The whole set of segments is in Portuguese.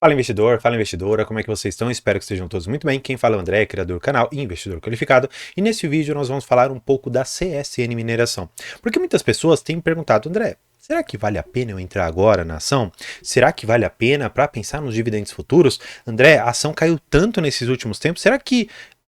Fala investidor, fala investidora, como é que vocês estão? Espero que estejam todos muito bem. Quem fala é o André, criador do canal e investidor qualificado. E nesse vídeo nós vamos falar um pouco da CSN Mineração. Porque muitas pessoas têm me perguntado, André, será que vale a pena eu entrar agora na ação? Será que vale a pena para pensar nos dividendos futuros? André, a ação caiu tanto nesses últimos tempos, será que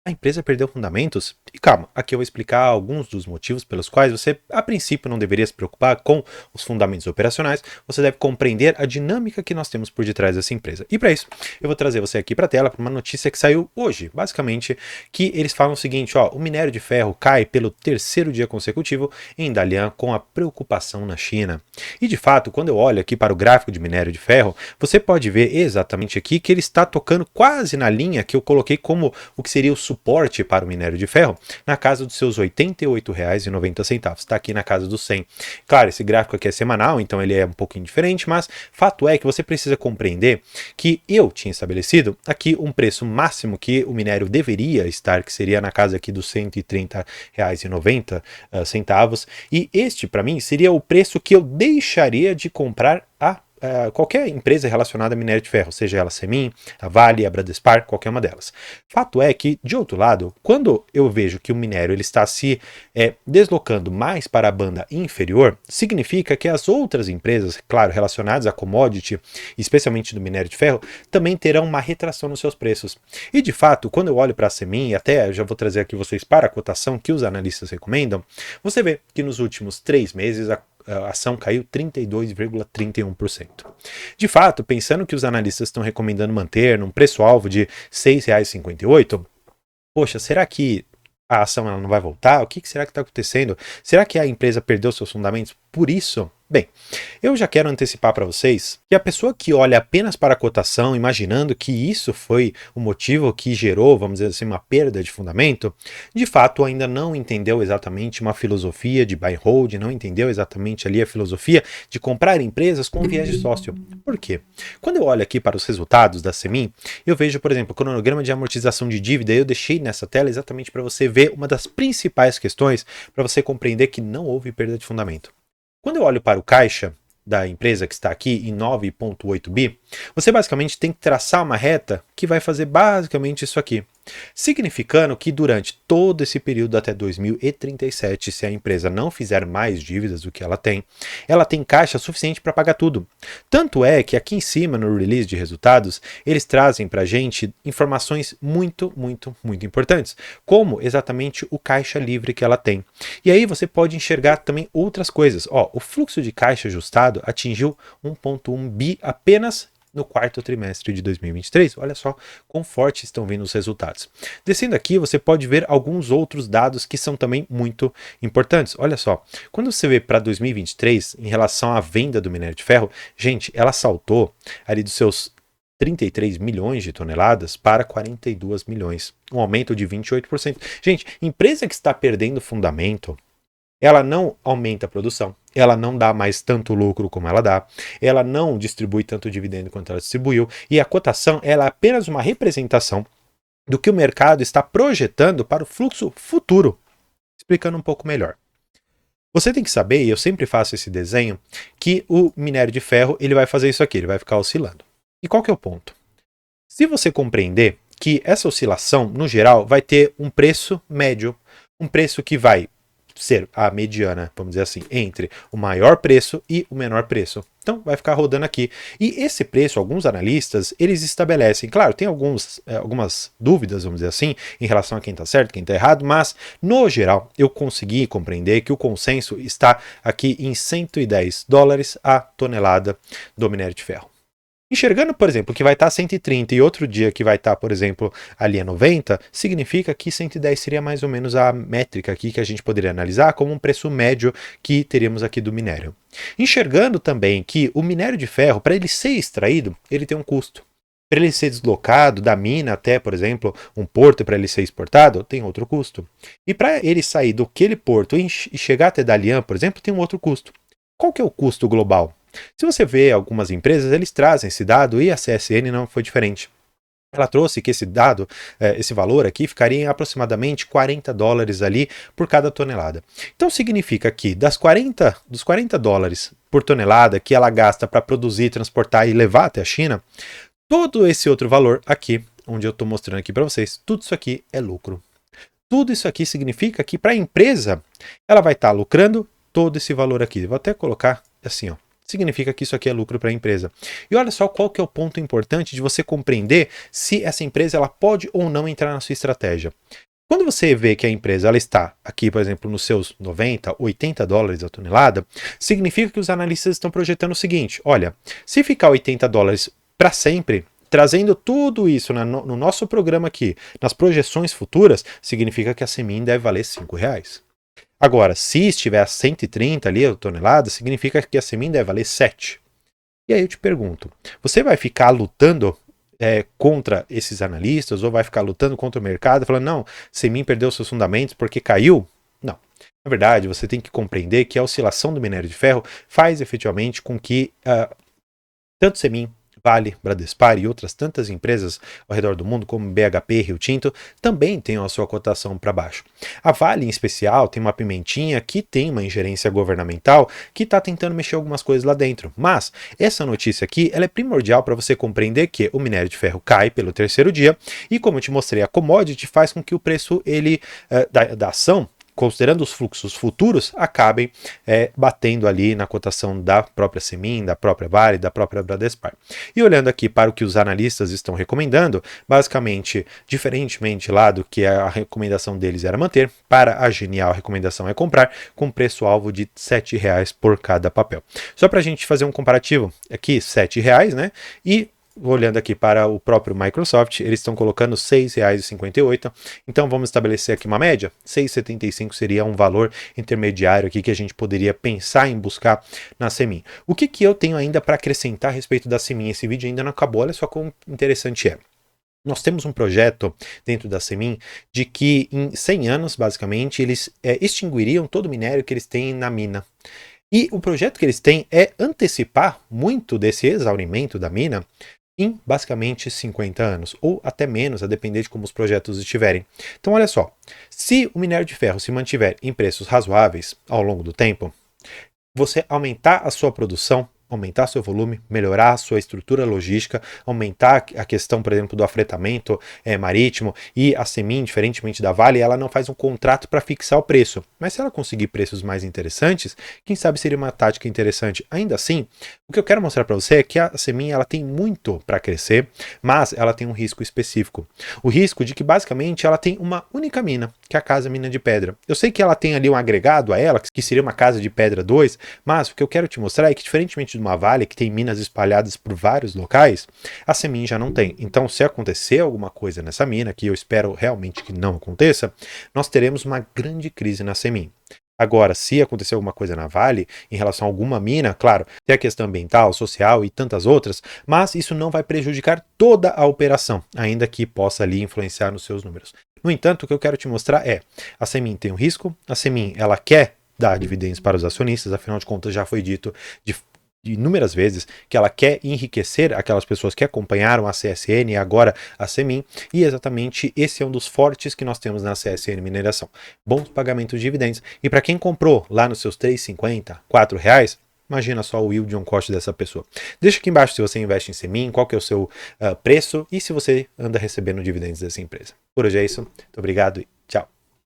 a empresa perdeu fundamentos? E calma, aqui eu vou explicar alguns dos motivos pelos quais você, a princípio, não deveria se preocupar com os fundamentos operacionais. Você deve compreender a dinâmica que nós temos por detrás dessa empresa. E para isso, eu vou trazer você aqui para a tela para uma notícia que saiu hoje, basicamente, que eles falam o seguinte, ó, o minério de ferro cai pelo terceiro dia consecutivo em Dalian com a preocupação na China. E de fato, quando eu olho aqui para o gráfico de minério de ferro, você pode ver exatamente aqui que ele está tocando quase na linha que eu coloquei como o que seria o suporte para o minério de ferro, na casa dos seus R$ 88,90. Está aqui na casa dos 100. Claro, esse gráfico aqui é semanal, então ele é um pouquinho diferente, mas fato é que você precisa compreender que eu tinha estabelecido aqui um preço máximo que o minério deveria estar, que seria na casa aqui dos R$ 130,90, e este para mim seria o preço que eu deixaria de comprar qualquer empresa relacionada a minério de ferro, seja ela Semin, a Vale, a Bradespar, qualquer uma delas. Fato é que, de outro lado, quando eu vejo que o minério ele está se deslocando mais para a banda inferior, significa que as outras empresas, claro, relacionadas a commodity, especialmente do minério de ferro, também terão uma retração nos seus preços. E de fato, quando eu olho para a Semin, e até eu já vou trazer aqui vocês para a cotação que os analistas recomendam, você vê que nos últimos 3 meses a ação caiu 32,31%. De fato, pensando que os analistas estão recomendando manter num preço-alvo de R$ 6,58, poxa, será que a ação ela não vai voltar? O que será que está acontecendo? Será que a empresa perdeu seus fundamentos por isso? Bem, eu já quero antecipar para vocês que a pessoa que olha apenas para a cotação, imaginando que isso foi o motivo que gerou, vamos dizer assim, uma perda de fundamento, de fato ainda não entendeu exatamente uma filosofia de buy and hold, não entendeu exatamente ali a filosofia de comprar empresas com viés de sócio. Por quê? Quando eu olho aqui para os resultados da Semin, eu vejo, por exemplo, o cronograma de amortização de dívida, eu deixei nessa tela exatamente para você ver uma das principais questões para você compreender que não houve perda de fundamento. Quando eu olho para o caixa da empresa que está aqui em 9,8 bi, você basicamente tem que traçar uma reta que vai fazer basicamente isso aqui. Significando que durante todo esse período até 2037, se a empresa não fizer mais dívidas do que ela tem caixa suficiente para pagar tudo. Tanto é que aqui em cima, no release de resultados, eles trazem para a gente informações muito importantes, como exatamente o caixa livre que ela tem. E aí você pode enxergar também outras coisas. Ó, o fluxo de caixa ajustado atingiu 1,1 bi apenas no quarto trimestre de 2023. Olha só quão fortes estão vindo os resultados. Descendo aqui, você pode ver alguns outros dados que são também muito importantes. Olha só, quando você vê para 2023, em relação à venda do minério de ferro, gente, ela saltou ali dos seus 33 milhões de toneladas para 42 milhões, um aumento de 28%. Gente, empresa que está perdendo fundamento, ela não aumenta a produção, ela não dá mais tanto lucro como ela dá, ela não distribui tanto dividendo quanto ela distribuiu, e a cotação ela é apenas uma representação do que o mercado está projetando para o fluxo futuro. Explicando um pouco melhor. Você tem que saber, e eu sempre faço esse desenho, que o minério de ferro ele vai fazer isso aqui, ele vai ficar oscilando. E qual que é o ponto? Se você compreender que essa oscilação, no geral, vai ter um preço médio, um preço que vai ser a mediana, vamos dizer assim, entre o maior preço e o menor preço. Então vai ficar rodando aqui. E esse preço, alguns analistas, eles estabelecem, claro, tem algumas dúvidas, vamos dizer assim, em relação a quem está certo, quem está errado, mas no geral eu consegui compreender que o consenso está aqui em $110 a tonelada do minério de ferro. Enxergando, por exemplo, que vai estar 130 e outro dia que vai estar, por exemplo, ali a 90, significa que 110 seria mais ou menos a métrica aqui que a gente poderia analisar como um preço médio que teríamos aqui do minério. Enxergando também que o minério de ferro, para ele ser extraído, ele tem um custo. Para ele ser deslocado da mina até, por exemplo, um porto para ele ser exportado, tem outro custo. E para ele sair daquele porto e chegar até Dalian, por exemplo, tem um outro custo. Qual que é o custo global? Se você vê algumas empresas, eles trazem esse dado e a CSN não foi diferente. Ela trouxe que esse dado, esse valor aqui, ficaria em aproximadamente $40 ali por cada tonelada. Então significa que dos 40 dólares por tonelada que ela gasta para produzir, transportar e levar até a China, Todo esse outro valor aqui, onde eu estou mostrando aqui para vocês, tudo isso aqui é lucro. Tudo isso aqui significa que para a empresa, ela vai estar lucrando todo esse valor aqui. Vou até colocar assim, ó. Significa que isso aqui é lucro para a empresa. E olha só qual que é o ponto importante de você compreender se essa empresa ela pode ou não entrar na sua estratégia. Quando você vê que a empresa ela está aqui, por exemplo, nos seus 90, 80 dólares a tonelada, significa que os analistas estão projetando o seguinte: olha, se ficar 80 dólares para sempre, trazendo tudo isso no nosso programa aqui, nas projeções futuras, significa que a Semin deve valer R$5. Agora, se estiver a 130 ali a tonelada, significa que a Semin deve valer 7. E aí eu te pergunto, você vai ficar lutando contra esses analistas ou vai ficar lutando contra o mercado, falando, não, Semin perdeu seus fundamentos porque caiu? Não. Na verdade, você tem que compreender que a oscilação do minério de ferro faz efetivamente com que tanto Semin, Vale, Bradespar e outras tantas empresas ao redor do mundo, como BHP, Rio Tinto, também tenham a sua cotação para baixo. A Vale, em especial, tem uma pimentinha que tem uma ingerência governamental que está tentando mexer algumas coisas lá dentro. Mas essa notícia aqui ela é primordial para você compreender que o minério de ferro cai pelo terceiro dia e, como eu te mostrei, a commodity faz com que o preço da ação, considerando os fluxos futuros, acabem batendo ali na cotação da própria Semin, da própria Vale, da própria Bradespar. E olhando aqui para o que os analistas estão recomendando, basicamente, diferentemente lá do que a recomendação deles era manter, para a Genial a recomendação é comprar com preço-alvo de R$7 por cada papel. Só para a gente fazer um comparativo, aqui R$7, né? E olhando aqui para o próprio Microsoft, eles estão colocando R$6,58. Então vamos estabelecer aqui uma média. R$6,75 seria um valor intermediário aqui que a gente poderia pensar em buscar na Semin. O que eu tenho ainda para acrescentar a respeito da Semin? Esse vídeo ainda não acabou, olha só como interessante é. Nós temos um projeto dentro da Semin de que em 100 anos, basicamente, eles extinguiriam todo o minério que eles têm na mina. E o projeto que eles têm é antecipar muito desse exaurimento da mina em basicamente 50 anos, ou até menos, a depender de como os projetos estiverem. Então olha só, se o minério de ferro se mantiver em preços razoáveis ao longo do tempo, você aumentar a sua produção, aumentar seu volume, melhorar a sua estrutura logística, aumentar a questão, por exemplo, do afretamento marítimo, e a Semin, diferentemente da Vale, ela não faz um contrato para fixar o preço. Mas se ela conseguir preços mais interessantes, quem sabe seria uma tática interessante. Ainda assim, o que eu quero mostrar para você é que a Semin ela tem muito para crescer, mas ela tem um risco específico. O risco de que basicamente ela tem uma única mina, que é a Casa Mina de Pedra. Eu sei que ela tem ali um agregado a ela, que seria uma Casa de Pedra 2, mas o que eu quero te mostrar é que, diferentemente de uma Vale, que tem minas espalhadas por vários locais, a Semin já não tem. Então, se acontecer alguma coisa nessa mina, que eu espero realmente que não aconteça, nós teremos uma grande crise na Semin. Agora, se acontecer alguma coisa na Vale, em relação a alguma mina, claro, tem a questão ambiental, social e tantas outras, mas isso não vai prejudicar toda a operação, ainda que possa ali influenciar nos seus números. No entanto, o que eu quero te mostrar é, a Semin tem um risco, a Semin, ela quer dar dividendos para os acionistas, afinal de contas já foi dito de inúmeras vezes que ela quer enriquecer aquelas pessoas que acompanharam a CSN e agora a Semin, e exatamente esse é um dos fortes que nós temos na CSN Mineração. Bons pagamentos de dividendos. E para quem comprou lá nos seus R$3,50, R$4, imagina só o yield on cost dessa pessoa. Deixa aqui embaixo se você investe em Semin, qual que é o seu preço e se você anda recebendo dividendos dessa empresa. Por hoje é isso. Muito obrigado e tchau.